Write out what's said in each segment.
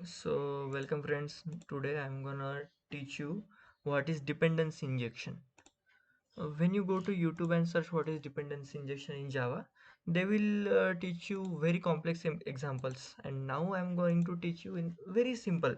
So welcome friends. Today I'm gonna teach you what is dependency injection. When you go to YouTube and search what is dependency injection in Java, they will teach you very complex examples, and now I'm going to teach you in very simple,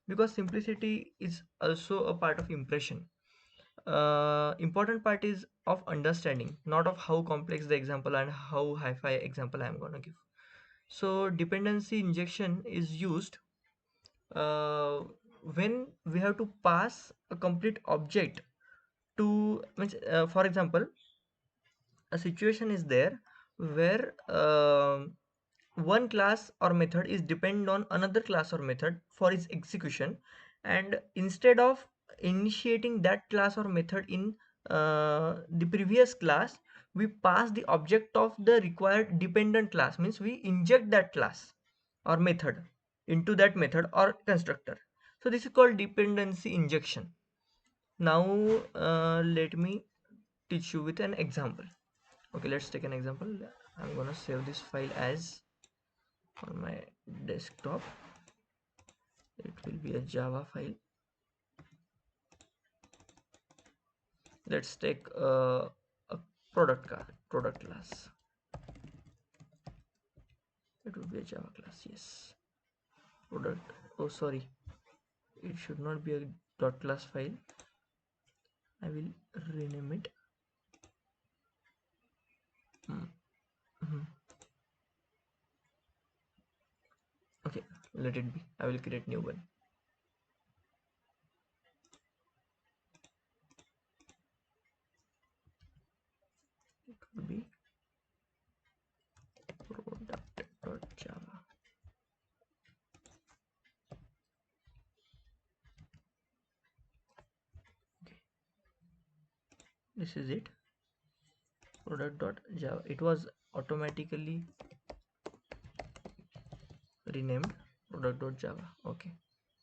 because simplicity is also a part of impression. Important part is of understanding, not of how complex the example and how hi-fi example I'm gonna give. So dependency injection is used uh, when we have to pass a complete object to means, for example, a situation is there where one class or method is depend on another class or method for its execution, and instead of initiating that class or method in the previous class, we pass the object of the required dependent class, means we inject that class or method into that method or constructor. So this is called dependency injection. Now let me teach you with an example. Okay, let's take an example. I'm gonna save this file as on my desktop. It will be a Java file. Let's take a product class. It would be a Java class. Yes, product. Oh, sorry, it should not be a dot class file. I will rename it. Mhm. Okay, let it be. I will create new one. It will be product.java. Okay, this is it. Product.java. It was automatically renamed product.java. Okay,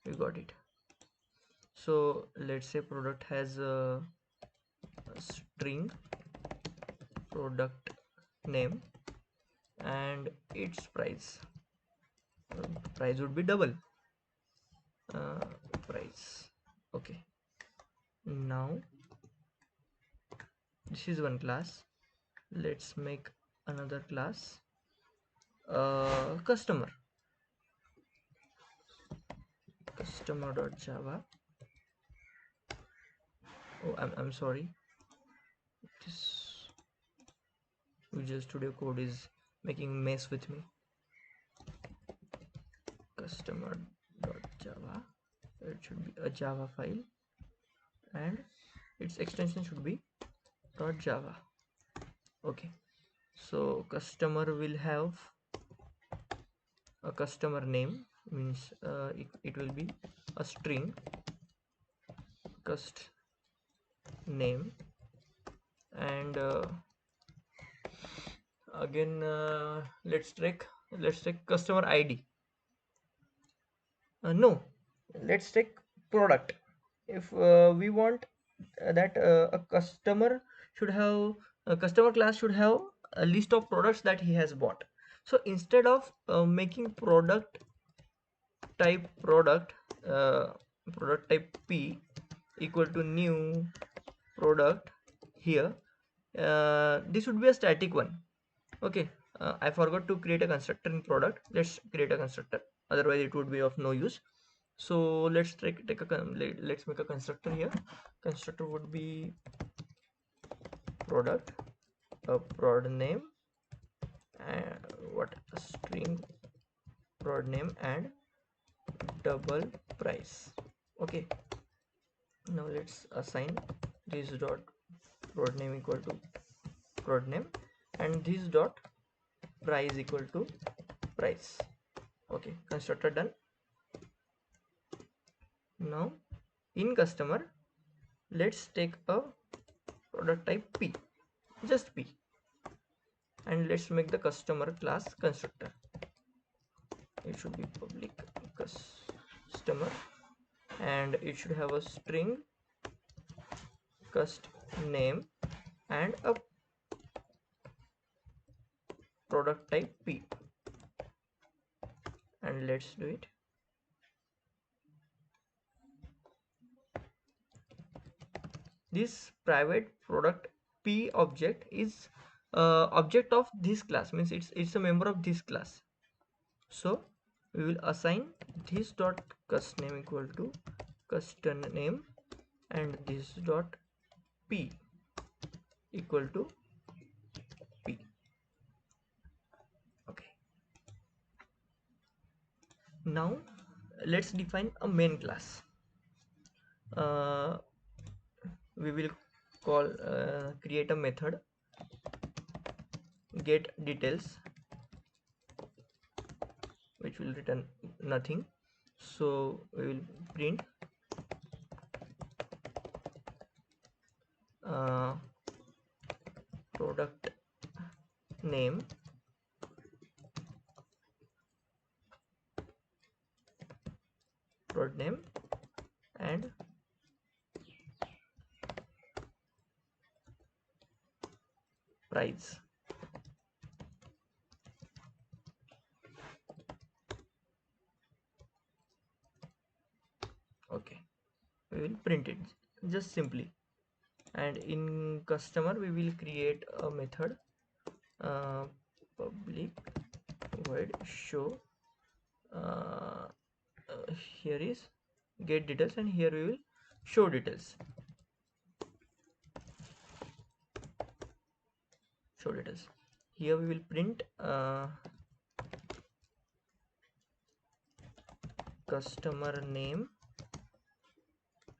we got it. So let's say product has a string product name and its price. Price would be double uh, price. Okay, now this is one class. Let's make another class, customer.java. Oh, I'm sorry, this Visual Studio Code is making mess with me. Customer.java, it should be a Java file and its extension should be .java. Okay, so customer will have a customer name, means it will be a string cust name, and again let's take customer ID. No, let's take product. If we want that a customer class should have a list of products that he has bought. So instead of making product uh, product type p equal to new product here, this would be a static one. Okay, I forgot to create a constructor in product. Let's create a constructor, otherwise it would be of no use. So let's make a constructor here. Constructor would be product, a prod name, and what, a string prod name and double price. Okay, now let's assign this dot prod name equal to prod name, and this dot price equal to price. Okay, constructor done. Now in customer, let's take a product type p, just p, and let's make the customer class constructor. It should be public customer, and it should have a string cust name and a product type p, and let's do it. this private product p object is object of this class, means it's a member of this class. So we will assign this dot custom name equal to custom name, and this dot p equal to p. Okay, now let's define a main class. uh, we will call create a method get details, which will return nothing. So we will print uh, product name and price. Okay, we will print it just simply. And in customer we will create a method public void show, uh, here is get details, and here we will show details. Here we will print customer name,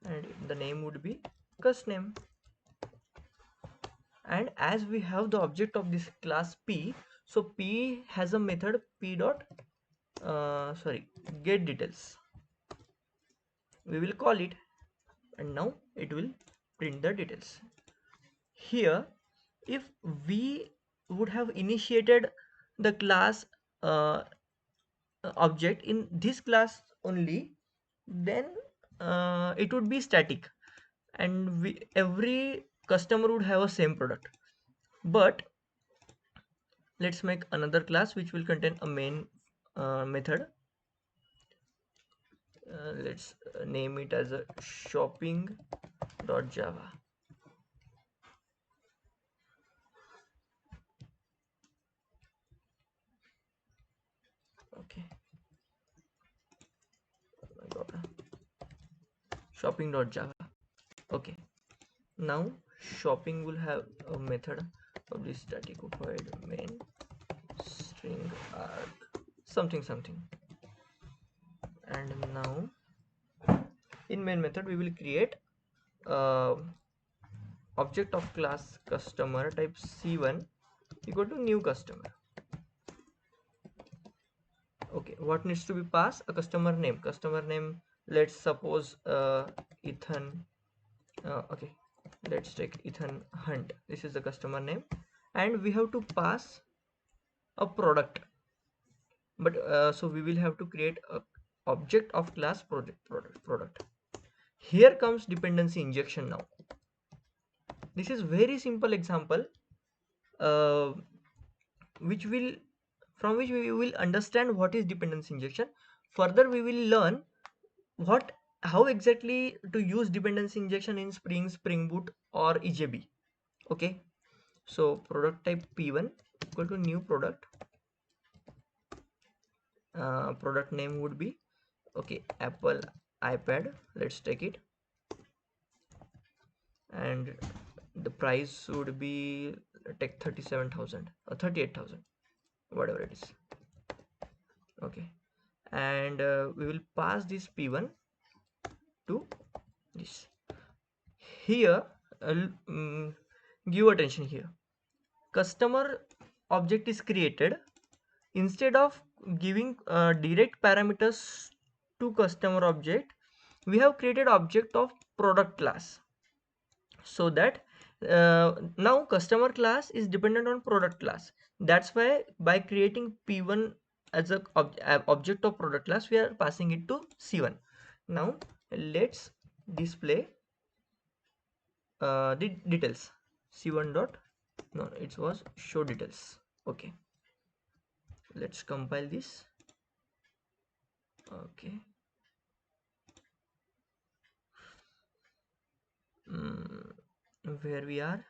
and the name would be custom name. And as we have the object of this class p, so p has a method p dot get details. We will call it, and now it will print the details. Here, if we would have initiated the class object in this class only, then it would be static, and every customer would have a same product. But let's make another class which will contain a main method. Let's name it as a shopping.java. Okay, oh my god, shopping.java. Okay, now shopping will have a method publish static void main string arg something something. And now in main method we will create uh, object of class customer type c1 equal to new customer. Okay, what needs to be passed? A customer name, let's suppose Ethan. Okay, let's take Ethan Hunt, this is the customer name, and we have to pass a product. But so we will have to create a object of class product. Here comes dependency injection. Now this is very simple example, uh, which will from which we will understand what is dependency injection. Further we will learn what how exactly to use dependency injection in Spring Boot or EJB. Okay, so product type p1 equal to new product. Product name would be, okay, Apple iPad, let's take it, and the price would be take 37,000 or 38,000, whatever it is. Okay, and we will pass this p1 to this. Here give attention here, customer object is created. Instead of giving direct parameters to customer object, we have created object of product class, so that now customer class is dependent on product class. That's why by creating p1 as a object of product class, we are passing it to c1. Now let's display the details. c1 dot, no, it was show details. Okay, let's compile this. Okay, where we are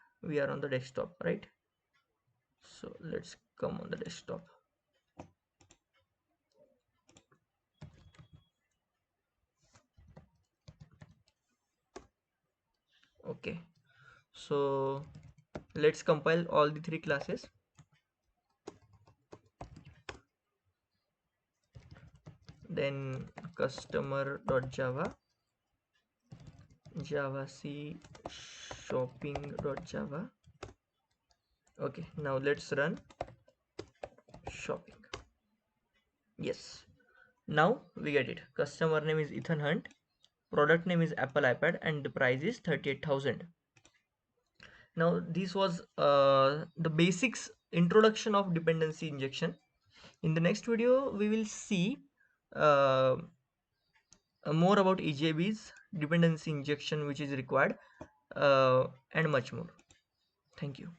on the desktop, right? So let's come on the desktop. Okay, so let's compile all the three classes. Then customer.java, java c shopping.java. Okay, now let's run shopping. Yes, now we get it. Customer name is Ethan Hunt, product name is Apple iPad, and the price is 38,000. Now this was the basics introduction of dependency injection. In the next video we will see uh, more about EJB's dependency injection which is required, and much more. Thank you.